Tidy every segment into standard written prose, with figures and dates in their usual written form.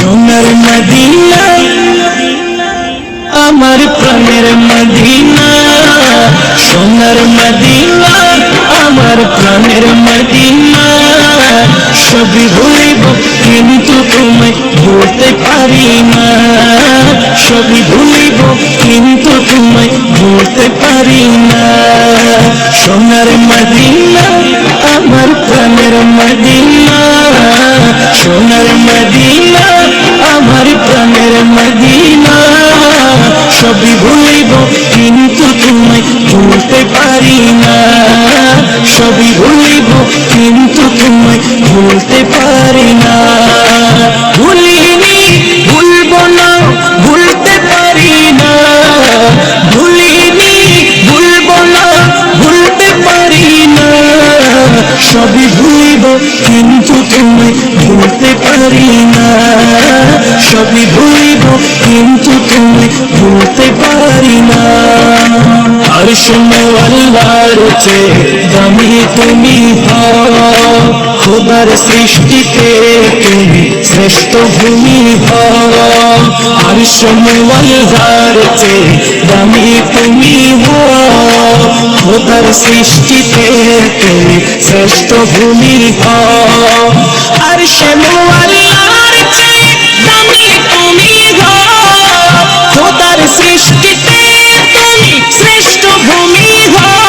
সোনার মদিনা আমার প্রাণের মদিনা, সোনার মদিনা আমার প্রাণের মদিনা। সবই ভুলিব কিন্তু তোমায় ভুলতে পারি না, সবই ভুলিব কিন্তু তোমায় ভুলতে পারি না। সোনার মদিনা আমার প্রাণের মদিনা, সোনার মদিনা আমার প্রাণের মদিনা। সবই ভুলিব কিন্তু তোমায় ভুলতে পারি না, সবই ভুলিব কিন্তু তোমায় ভুলতে পারি না। ভুলিনি ভুলব না ভুলতে পারি না, ভুলিনি ভুলব না ভুলতে পারি না। সবই ভুলিব কিন্তু তোমায় ভুলতে পারি না, সবই ভুলিব কিন্তু তোমায় ভুলতে পারি না। আর শোনো আল্লাহর চেয়ে দামি তুমি হও, খোদার সৃষ্টিতে তুমি শ্রেষ্ঠ ভূমি হও। আর শোনো আল্লাহর চেয়ে দামি তুমি হও, খোদার সৃষ্টিতে তুমি শ্রেষ্ঠ ভূমি হও। আর শোনো আল্লাহর চেয়ে দামি তুমি হও, খোদার সৃষ্টিতে তুমি শ্রেষ্ঠ ভূমি হও।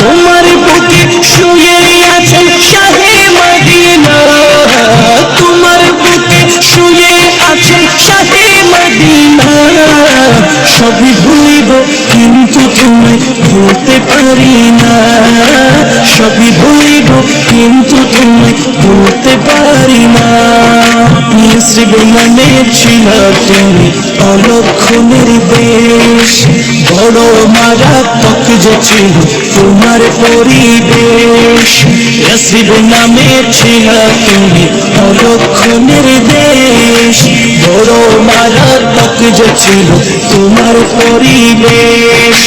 তোমার বুকে শুয়ে আছেন শাহে মদিনা, তোমার বুকে শুয়ে আছেন শাহে মদিনা। সবই ভুলিব কিন্তু তোমায় ভুলতে পারি না, সবই ভুলিব কিন্তু তোমায় ভুলতে পারি না। জীবনে ছিল তুমি অলক্ষণের দেশ, বড় মারাত্মক যে ছিল তোমার পরিবেশ। নসিব নামে ছিল তুমি অলক্ষণের দেশ, বড় মারাত্মক যে ছিল তোমার পরিবেশ।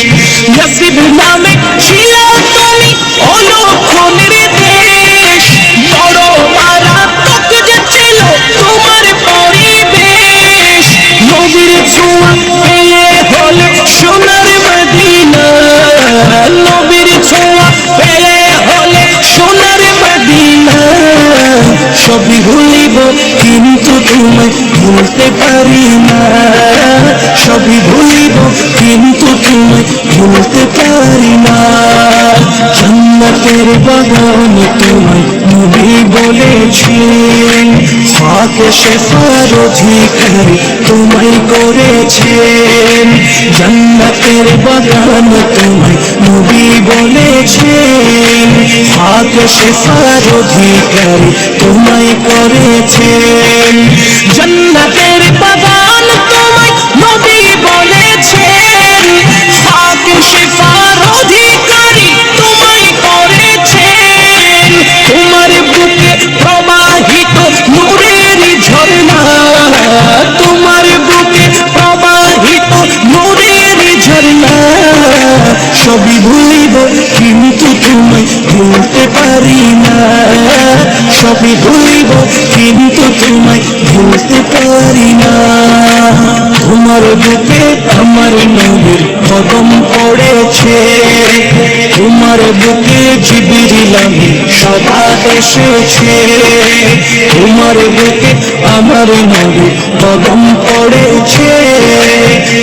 নসিব নামে ছিল তুমি অলক্ষণের দেশ, বড় মারাত্মক যে ছিল তোমার পরিবেশ। নবীর ছোঁয়া পেলে হলো সোনার মদিনা, নবীর ছোঁয়া পেলে হলো সোনার মদিনা। সবই ভুলিব কিন্তু তোমায় ভুলতে পারি না, সবই ভুলিব কিন্তু তোমায় ভুলতে পারি না। জান্নাতের বাগান তোমায় নবী বলেছেন, খাকে শেফার অধিকারী তোমায় করেছেন। জান্নাতের বাগান তোমায় নবী বলেছেন, খাকে শেফার অধিকারী তোমায় করেছেন। জান্নাতের বাগান তোমায় নবী বলেছেন, খাকে শেফার অধিকারী তোমায় করেছেন। তোমার বুকে প্রবাহিত নূরের ঝর্ণা, তোমার বুকে প্রবাহিত নূরের ঝর্ণা। সবই ভুলিব কিন্তু তোমায় ভুলতে পারি না, সবই ভুলিব কিন্তু তোমায় ভুলতে পারি না। তোমার বুকে আমার নবীর কদম পড়েছে, তোমার বুকে জিবরিল আমিন সদা এসেছে। তোমার বুকে আমার নবীর কদম পড়েছে,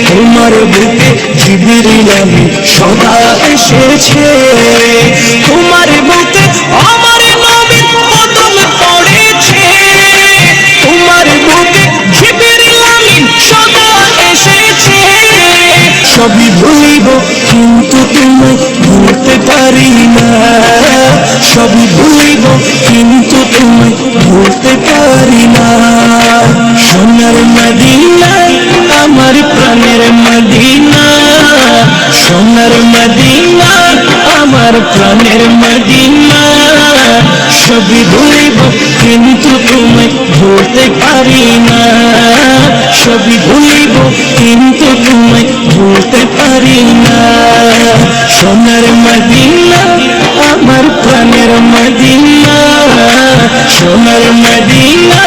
তোমার বুকে জিবরিল আমিন সদা এসেছে। তোমার বুকে আমার নবীর কদম পড়েছে, তোমার বুকে জিবরিল আমিন সদা এসেছে। সবই ভুলিব কিন্তু তোমায় ভুলতে পারি না, সবই ভুলিব কিন্তু তোমায় ভুলতে পারি না। সোনার মদিনা আমার প্রাণের মদিনা, সোনার মদিনা আমার প্রাণের মদিনা। সবই ভুলিব কিন্তু তোমায় ভুলতে পারি না, সবই ভুলিব কিন্তু তোমায় ভুলতে পারি না। সোনার মদিনা আমার প্রাণের মদিনা, সোনার মদিনা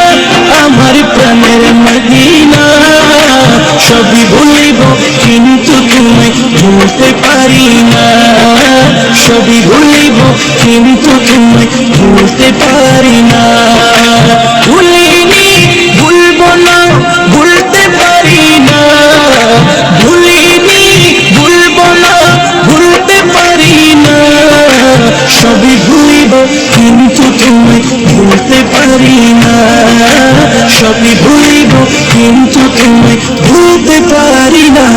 আমার প্রাণের পারি না, সবই ভুলিব কিন্তু তোমায় ভুলতে পারি না। ভুলিনি, ভুলবো না, ভুলতে পারি না। ভুলিনি, ভুলবো না, ভুলতে পারি না। সবই ভুলিব কিন্তু তোমায় ভুলতে পারি না, সবই ভুলিব কিন্তু তোমায় ভুলতে পারি না।